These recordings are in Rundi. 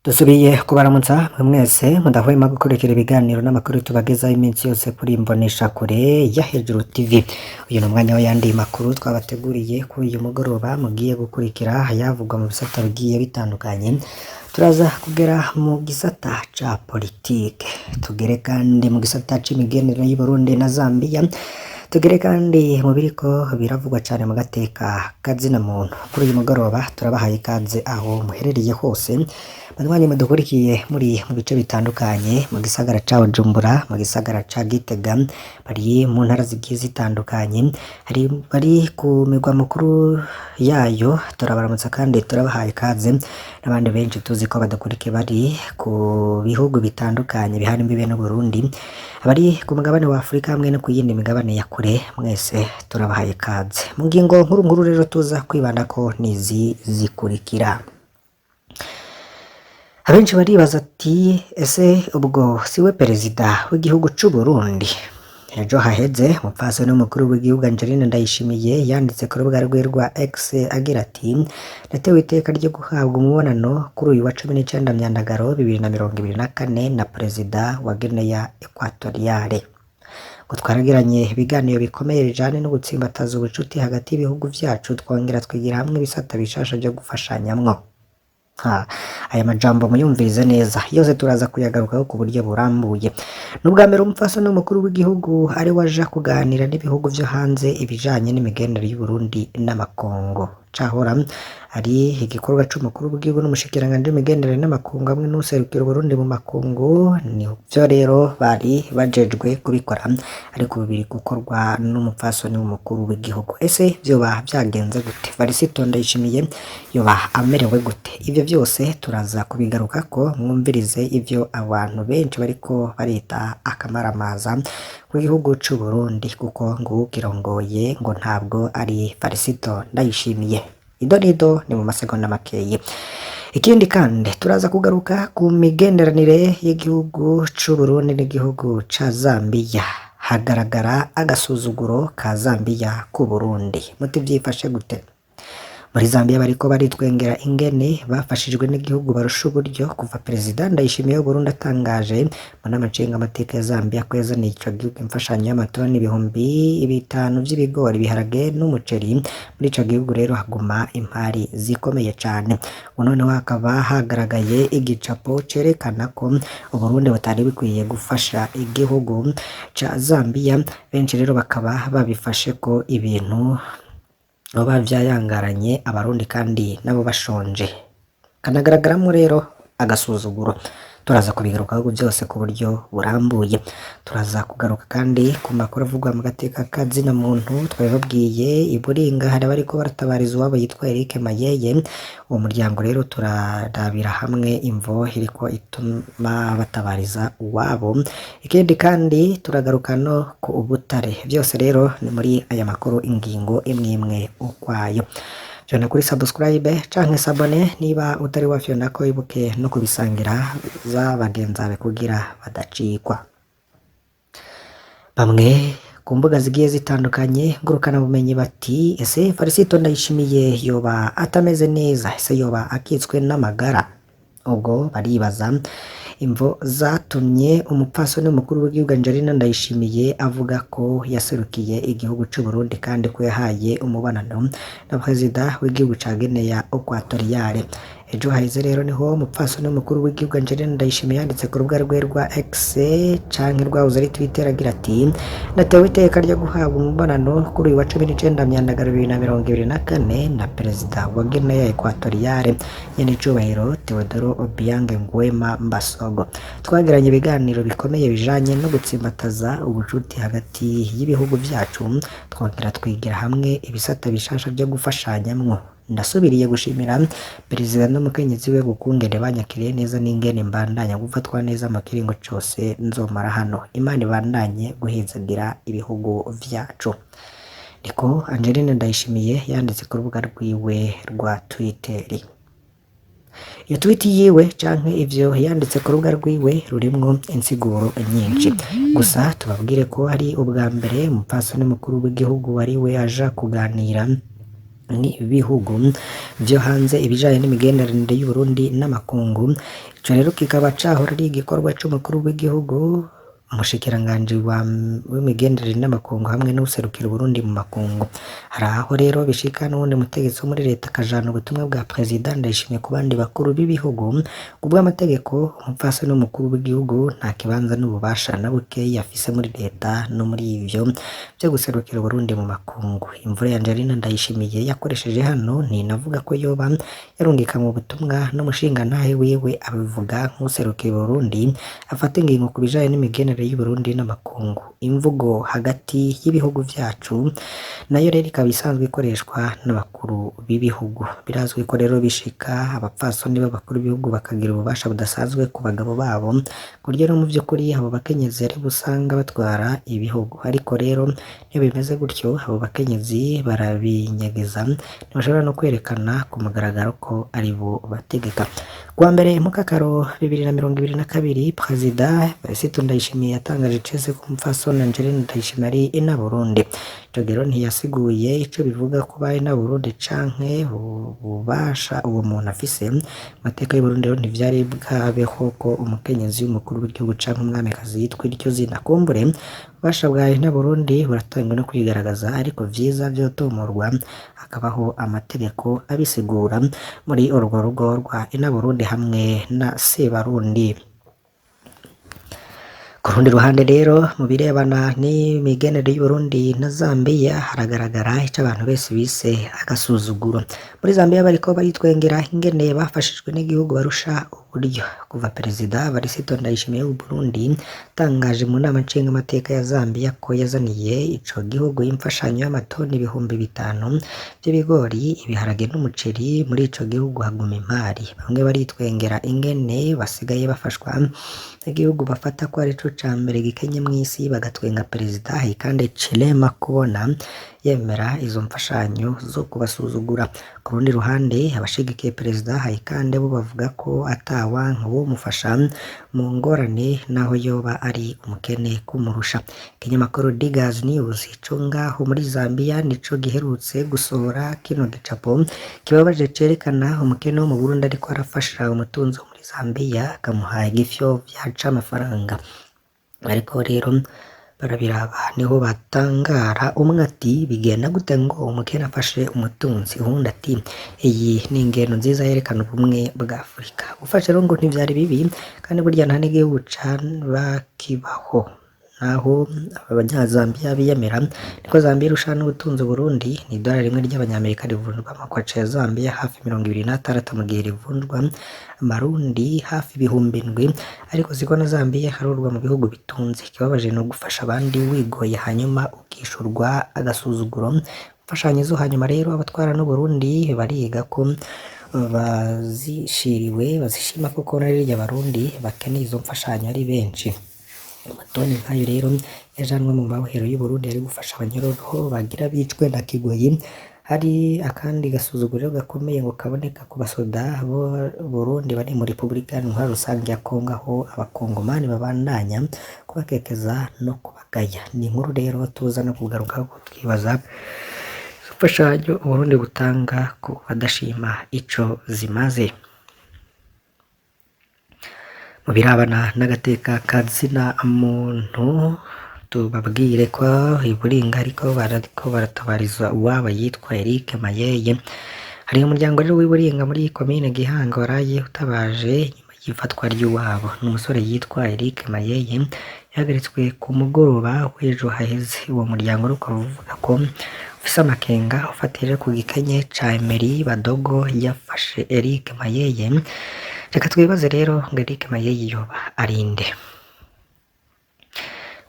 Dusubiye kubaramutsa mwese mudahwema gukurikira ibiganiro n'amakuru tubagezaho iminsi yose kuri Mboneshakure ya Hejuru TV. Uyu ni umwanya w'ayandi makuru twabateguriye kuri uyu mugoroba mugiye gukurikira ayavugwa mu bisata bigiye bitandukanye. Turaza kugera mu gisata ca politike, tugere kandi mu gisata c'imigenderanire y'u Burundi na Zambia, tugere kandi mu biriko biravugwa cyane mu gateka kazina muntu. Kuri uyu mugoroba turabahaye ikaze aho muherereye hose. Banywanyi mudukurikiye muri mu bice bitandukanye mu gisagara ca Bujumbura, mu gisagara ca Gitega, bari mu ntara zigiye zitandukanye, bari ku migwa mukuru yayo, turabaramutsa kandi turabahaye ikaze. N'abandi benshi tuzi ko badukurikiye bari ku bihugu bitandukanye bihana imbibe n'u Burundi, abari ku mugabane wa Afurika hamwe no ku yindi migabane ya kure, mwese turabahaye ikaze. Mu ngingo nkuru rero tuza kwibanda ko nizi zikurikira. Abenshi baribaza ati ese ubwo siwe perezida w'igihugu c'u Burundi? Ejo haheze umupfasoni w'umukuru w'igihugu Angeline Ndayishimiye yanditse ku rubuga rwe rwa X agira ati natewe iteka ryo guhabwa umubonano kuri uyu wa 19 Myandagaro 2024 na perezida wa Guinea Equatoriale. Ngo twaragiranye ibiganiro bikomeye bijanye no gutsimbataza ubucuti hagati y'ibihugu vyacu, twongera twigira hamwe ibisata bishasha byo gufashanyamwo. Aya majambo muyumvirize neza, yose turaza kuyagarukaho ku buryo burambuye. N'ubwa mbere umupfasoni w'umukuru w'igihugu ari waja kuganira n'ibihugu vyo hanze ibijanye n'imigenderanire y'u Burundi n'amakungu. Cahora ari igikorwa c'umukuru w'igihugu n'umushikiranganje w'imigenderanire n'amakungu hamwe n'userukira Burundi mu makungu, ni vyo rero bari bajejwe kubikora, ariko bibiri gukorwa n'umupfasoni w'umukuru w'igihugu. Ese vyoba vyagenze gute? Varisito Ndayishimiye yoba amerewe gute? Ivyo vyose turaza kubigarukako, mwumvirize ivyo abantu benshi bariko barita akamaramaza ku gihugu c'u Burundi, kuko ngo kirongoye ngo ntabwo ari Varisito Ndayishimiye. Idonido ni mu masegonda makeyi. Ikindi kandi turaza kugaruka ku migenderanire y'igihugu c'u Burundi n'igihugu ca Zambia. Hagaragara agasuzuguro ka Zambia ku Burundi. Muti vyifashe gute? Muri Zambia bariko baritwengera ingene bafashijwe n'igihugu barusha uburyo kuva perezida Ndayishimiye w'u Burundi atangaje mu nama nshingamateka ya Zambia ko yazaniye ico gihugu imfashanyo y'amatoni 5,000 vy'ibigori, ibiharage n'umuceri. Muri ico gihugu rero haguma impari zikomeye cane. Noneho hakaba hagaragaye igicapo cerekana ko u Burundi butari bikwiye gufasha igihugu ca Zambia. Benshi rero bakaba babifashe ko ibintu baba vyayangaranye abarundi kandi nabo bashonje. Kanagaragaramwo rero agasuzuguro. Turaza kubigarukaho byose ku buryo burambuye. Turaza kugaruka kandi ku makuru avugwa mu gateka kazina muntu. Twabibabwiye iburinga hari bariko baratabariza uwabo yitwa Eric Mayeye. Uwo muryango rero turarabira hamwe imvo iriko ituma batabariza uwabo. Ikindi kandi turagaruka no ku Butare. Byose rero ni muri aya makuru ingingo imwe ukwayo. Jana kuri subscribe canke sabone niba utari wafyona ko ibuke no kubisangira za bagenzabe kugira badacikwa. Bamwe ku mbuga zigiye zitandukanye ngurukana bumenyi bati ese Varisito Ndayishimiye yoba atameze neza, ese yoba akitswe n'amagara? Ubwo baribaza imvo zatumye umupfasoni w'umukuru w'igihugu Angeline Ndayishimiye avuga ko yaserukiye igihugu c'u Burundi kandi ko yahaye umubonano na perezida w'igihugu ca Guinea Equatoriale. Ejo haheze rero niho umupfasoni w'umukuru w'igihugu Angeline Ndayishimiye yanditse ku rubuga rwe rwa X canke rwahoze ari Twitter agira ati natewe iteka ryo guhabwa umubonano kuri uyu wa 19 Myandagaro 2024 na perezida wa Guinea Equatoriale nyenicubahiro Teodoro Obiang Nguema Mbasogo. Twagiranye ibiganiro bikomeye bijanye no gutsimbataza ubucuti hagati y'ibihugu vyacu, twongera twigira hamwe ibisata bishasha byo gufashanyamwo. Ndasubiriye gushimira perezida n'umukenyezi we gukungene banyakiriye neza n'ingene mbandanya gufatwa neza mu kiringo cose nzomara hano. Imana ibandanye guhizagira ibihugu vyacu. Niko Angeline Ndayishimiye yanditse ku rubuga rwiwe rwa Twitter. Iyo tweet yiwe canke ivyo yanditse ku rubuga rwiwe rurimwo insiguro nyinshi. Gusa tubabwire ko hari ubwa mbere umupfasoni mukuru w'igihugu ari we aja kuganira n'ibihugu vyo hanze ibijanye n'imigenderanire y'u Burundi n'amakungu. Ico rero kikaba cahora ari igikorwa c'umukuru w'igihugu, umushikiranganji w'imigenderanire n'amakungu hamwe n'uwuserukira Uburundi mu makungu. Hari aho rero bishika n'uwundi mutegetsi wo muri leta akajana ubutumwa bwa Perezida Ndayishimiye ku bandi bakuru b'ibihugu. Kubw'amategeko umupfasoni n'umukuru w'igihugu nta kibanza n'ububasha na bukeyi afise muri leta no muri ivyo vyo guserukira Uburundi mu makungu. Imvura ya Angelina Ndayishimiye yakoresheje hano ntinavuga ko yoba yarungika mu butumwa n'umushingantahe wiwe, abivuga nk'userukira Uburundi afata ingingo ku bijanye n'imigenderanire y'u Burundi n'amakungu. Imvugo hagati y'ibihugu vyacu nayo rero ikaba isanzwe ikoreshwa n'abakuru b'ibihugu. Birazwi ko rero bishika abapfasoni b'abakuru b'ibihugu bakagira ububasha budasanzwe ku bagabo babo, kuryo no mu vy'ukuri abo bakenyezi ari busanga batwara ibihugu. Ariko rero iyo bimeze gutyo abo bakenyezi barabinyegeza, ntibashobora no kwerekana ku mugaragaro ko ari bo bategeka. Kuwa mbere mukakaro 2022 Perezida Varisito Ndayishimiye yatangaje icese ko umupfasoni Angelina Ndayishimiye ari ina Burundi. Ico rero ntiyasiguye ico bivuga kuba ina Burundi canke ububasha uwo muntu afise. Amateka y'u Burundi rero ntivyari bwabeho ko umukenyezi w'umukuru w'igihugu canke umwamikazi yitwa iryo zina. Kumbure ububasha bwa ina Burundi buratangwa no kwigaragaza, ariko vyiza vyotomorwa hakabaho amategeko abisigura muri urwo rugo rwa ina Burundi hamwe na Sebarundi. Ku rundi ruhande rero mu birebana n'imigenderanire y'u Burundi na Zambia haragaragara ico abantu bese bise agasuzuguro. Muri Zambia bariko baritwengera ingene bafashijwe n'igihugu barusha uburyo. Kuva Perezida Varisito Ndayishimiye w'u Burundi tangaje mu nama nshingamateka ya Zambia ko yazaniye ico gihugu imfashanyo y'amatoni 5,000 vy'ibigori, ibiharage n'umuceri. Muri ico gihugu haguma impari. Bamwe baritwengera ingene basigaye bafashwa igihugu bafata ko ari co ca mbere gikenye mw'isi, bagatwenga Perezida Hakainde Hichilema kubona yemera izo mfashanyo zo kubasuzugura. Ku rundi ruhande abashigikiye Perezida Hakainde bo bavuga ko atawanka wo mufasha mu ngorane naho yoba ari umukene kumurusha. Ikinyamakuru Diggers News co ngaho muri Zambia nico giherutse gusohora kino gicapo kibabaje cerekana umukene wo mu Burundi ariko arafasha umutunzi wo muri Zambia akamuha igifyo vyaca amafaranga. Ariko rero barabiraba niho batangara, umwe ati bigenda gute ngo umukene afashe umutunzi, uwundi ati iyi ni ingendo nziza yerekana ubumwe bwa Afurika. Gufasha rero ngo ntivyari bibi, kandi burya nta n'igihugu bakibaho naho abanyazambiya biyemera. Niko Zambia irusha n'ubutunzi Burundi. Ni $1 ry'abanyamerika rivunjwa amakwaca ya Zambia hafi 26 mu gihe rivunjwa amarundi hafi 7,000. Ariko siko na Zambia harurwa mu bihugu bitunze. Ikibabaje no gufasha abandi wigoye hanyuma ukishurwa agasuzuguro. Mfashanyo zo hanyuma rero abatwara n'u Burundi bariga ko bazishima kuko narirya Barundi bakeneye izo mfashanyo ari benshi. Amatoni nkayo rero yajanwe mu mabohero y'u Burundi ari gufasha abanyororo bagira bicwe na kigoyi. Hari akandi gasuzuguriro gakomeye ngo kaboneka ku basoda bo Burundi bari muri Republika Iharanira Rusange ya Kongo, aho abakongomani babandanya kubakekeza no kubagaya. Ni inkuru rero tuza no kugaruka twibaza imfashanyo Burundi gutanga ku badashima ico zimaze. Mu birabana n'agateka kazina muntu tubabwire ko iburinga ariko baratabariza uwaba yitwa Eric Mayeye. Hari umuryango rero w'iburinga muri komine Gihanga waraye utabaje nyuma y'ifatwa ry'uwabo. N'umusore yitwa Eric Mayeye yahagaritswe ku mugoroba w'ejo haheze. Uwo muryango uko uvuga ko ufise amakenga ufatira ku gikenye ca Emery Badogo yafashe Eric Mayeye. Reka twibaze rero ngo Eric Mayeye yoba arinde.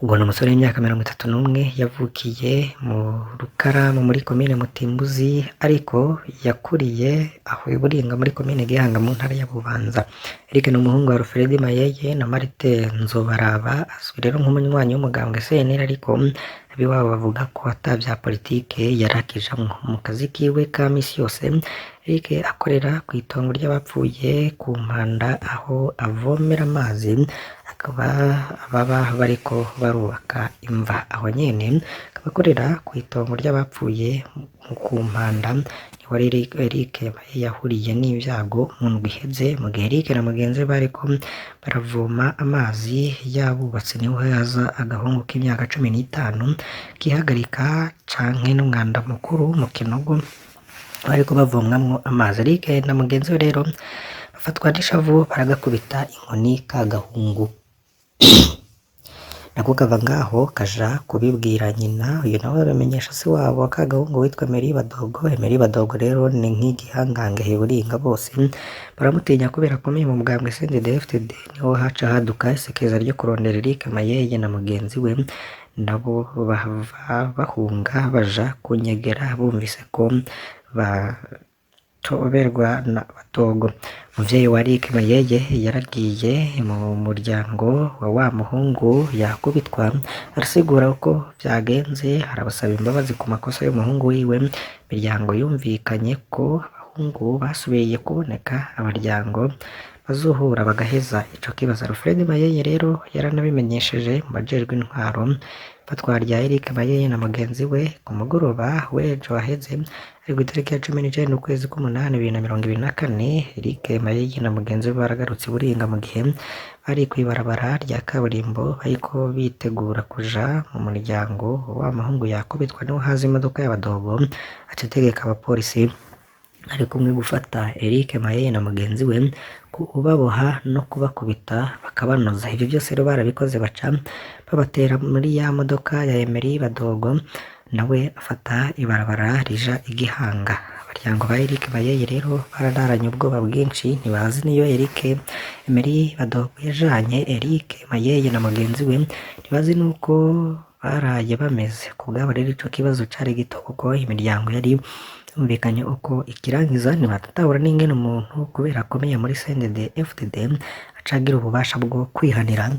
Ubwo n'umusore w'imyaka 31 yavukiye mu Rukaramu muri komine Mutimbuzi, ariko yakuriye aho iburinga muri komine Gihanga mu ntara ya Bubanza. Eric ni umuhungu wa Alfred Mayeye na Marite Nzobaraba, azwi rero nk'umunywanyi w'umugambwe CNL, ariko abiwabo bavuga ko atavya politike yarakijamwo. Mu kazi kiwe ka misi yose Eric akorera ku itongo ry'abapfuye ku Mpanda, aho avomera amazi akaba baba bariko barubaka imva aho nyene, akaba akorera kw'itongo ry'abapfuye ku Mpanda. Niho rero Eric yahuriye n'ivyago mu ndwi iheze, mu gihe Eric na mugenzi we bariko baravoma amazi y'abubatsi, niho haza agahungu k'imyaka 15 kihagarika canke n'umwanda mukuru mu kinogo bariko bavomamwo amazi. Eric na mugenzi we rero bafatwa n'ishavu baragakubita inkoni ka gahungu nako kava ngaho kaja kubibwira nyina, uyu nawe aramenyesha se wabo ka gahungu witwa Emery Badogo. Emery Badogo rero ni nk'igihangange heburinga, bose baramutinya kubera akomeye mu bwambwe CNDD-FDD. Niho haca haduka isekeza ryo kurondera Eric Mayeye na mugenzi we, nabo bahava bahunga baja kunyegera bumvise ko batoberwa na Batogo. Muvyeyi wa Eric Mayeye yaragiye mu muryango wa muhungu yakubitwa, arasigura uko vyagenze, arabasaba imbabazi ku makosa y'umuhungu wiwe. Imiryango yumvikanye ko abahungu basubiye kuboneka, abaryango bazohura bagaheza ico kibazo. Alfred Mayeye rero yaranabimenyesheje mu bajejwe intwaro. Ifatwa rya Eric Mayeye na mugenzi we ku mugoroba w'ejo waheze ari kw'itariki ya 19 ukwezi k'umunani 2024, Eric Mayeye na mugenzi we baragarutse Buringa mu gihe bari kw'ibarabara rya kaburimbo bariko bitegura kuja mu muryango wa muhungu yakubitwa. Niho haza imodoka y'Abadogo aca ategeka abapolisi ari kumwe gufata Eric Mayeye na mugenzi we, kubaboha no kubakubita bakabanoza. Ivyo byose rero barabikoze, baca babatera muri ya modoka ya Emery Badogo, nawe afata ibarabara rija Igihanga. Abaryango ba Eric Mayeye rero baradaranye ubwoba bwinshi, ntibazi niyo Emery Badogo yajanye Eric Mayeye na mugenzi we, ntibazi nuko baraye bameze. Ku bwabo rero ico kibazo cari gito kuko imiryango yari yumvikanye uko ikirangiza, ntibatatahura n'ingene umuntu kubera akomeye muri CNDD-FDD acagira ububasha bwo kwihanira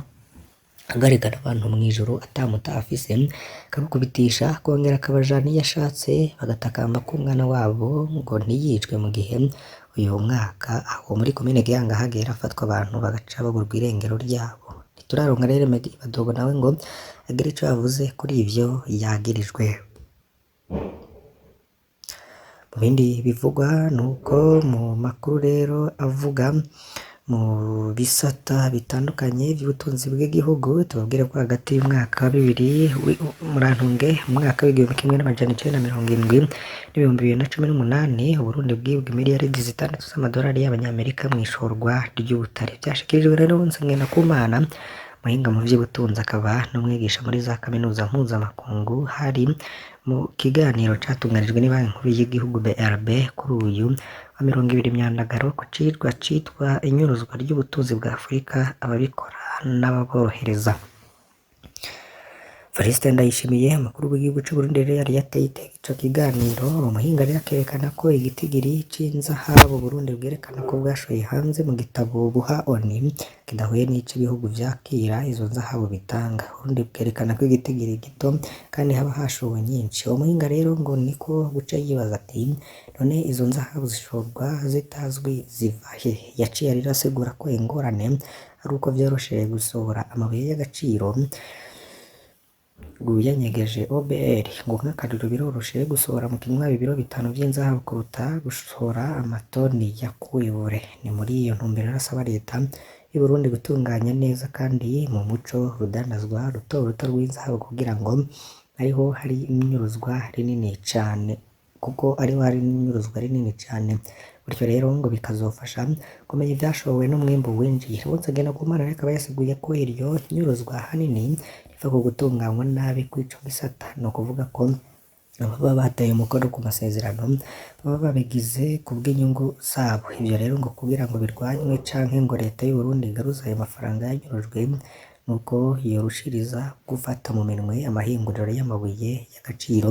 agarigana abantu mw'ijoro atamuta afise, akabukubitisha kongera akabajana iyo ashatse, bagatakamba ko umwana wabo ngo ntiyicwe, mu gihe uyu mwaka aho muri komine Gihanga hagera afatwa abantu bagaca baburwa irengero ryabo. Ntituraronka rero Emery Badogo nawe ngo agire ico yavuze kuri ivyo yagirijwe. Mu bindi bivugwa nuko mu makuru rero avuga mu bisata bitandukanye by'ubutunzi bw'igihugu, tubabwire ko hagati y'umwaka wa 1970 n'ibihumbi 2018 Uburundi bwibwe miliyaridi 6 z'amadolari y'abanyamerika mu ishorwa ry'ubutare. Byashikirijwe rero Nsengendakumana, muhinga mu vy'ubutunzi akaba n'umwigisha muri za kaminuza mpuzamakungu, hari mu kiganiro catunganijwe n'Ibanki Nkuru y'Igihugu BRB kuri uyu wa 20 Myandagaro ku cirwa citwa inyuruzwa ry'ubutunzi bwa Afurika, ababikora n'ababorohereza. Felicite Ndayishimiye umukuru w'igihugu c'u Burundi rero yari yateye iteka ico kiganiro. Umuhinga rero akerekana ko igitigiri c'inzahabu Burundi bwerekana ko bwashoye hanze mu gitabo buha ONU kidahuye n'ico ibihugu vyakira izo nzahabu bitanga. Burundi bwerekana ko igitigiri gito kandi haba hashowe nyinshi. Uwo muhinga rero ngo niko guca yibaza ati none izo nzahabu zishorwa zitazwi ziva he? Yaciye rero asigura ko ingorane ari uko vyoroshe gusohora amabuye y'agaciro yanyegeje OBR, ngo nk'akariro biroroshe gusohora mu kinywa ibiro 5 vy'inzahabu kuruta gusohora amatoni ya kuyure. Ni muri iyo ntumbero asaba leta y'u Burundi gutunganya neza kandi mu muco rudanazwa ruto rw'inzahabu, kugira ngo ariho hari imyuruzwa rinini cane, kuko ariho hari imyuruzwa rinini cane. Bityo rero ngo bikazofasha kumenya ivyashowe n'umwimbu winjiye. Nsengendakumana akaba yasiguye ko iryo nyuruzwa hanini riva ku gutunganywa nabi kw'ico gisata, no kuvuga ko baba bateye umukono ku masezerano baba babigize ku bw'inyungu zabo. Ivyo rero ngo kugira ngo birwanywe canke ngo leta y'u Burundi igaruza ayo mafaranga yanyurujwe, nuko yorushiriza gufata mu minwe amahinguriro y'amabuye y'agaciro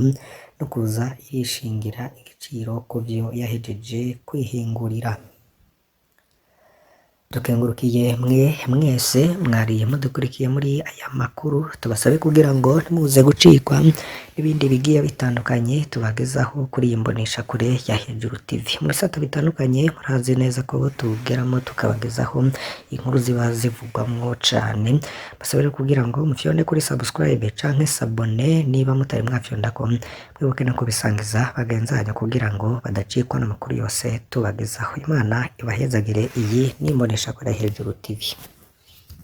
no kuza irishingira igiciro ku vyo yahejeje kwihingurira. dukengurukiye mwese mwari mudukurikiye muri aya makuru, tubasabe kugira ngo ntimuze gucikwa n'ibindi bigiye bitandukanye tubagezaho kuri iyi mboneshakure ya Hejuru TV. Mu bisata bitandukanye murazi neza ko tugeramo tukabagezaho inkuru ziba zivugwamwo cane, basabe kugira ngo mufyonde kuri subscribe canke sabone niba mutari mwafyondako, mwibuke no kubisangiza bagenzi banyu kugira ngo badacikwa n'amakuru yose tubagezaho. Imana ibahezagire. Iyi ni imboneshakure ya Hejuru TV.